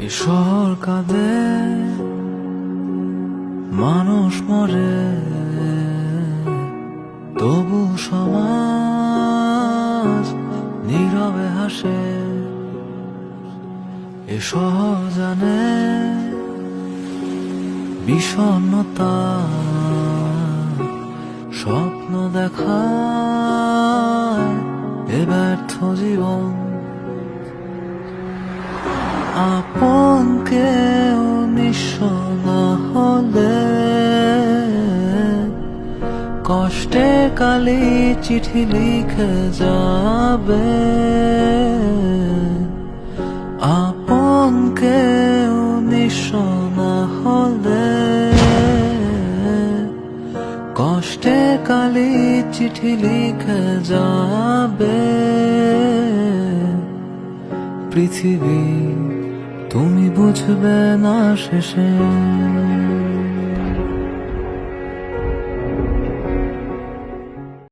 শহর কাঁদে, মানুষ মরে, তবু সমাজ নীরবে হাসে। এ শহর জানে বিষণ্ণতা, স্বপ্ন দেখায় এ ব্যর্থ জীবন। আপন কেউ নিঃস্ব না হলে কষ্টে কালি চিঠি লিখে যাবে। আপন কেউ নিঃস্ব না হলে কষ্টে কালি চিঠি লিখে যাবে। পৃথিবী তুমি বুঝবে না শেষে।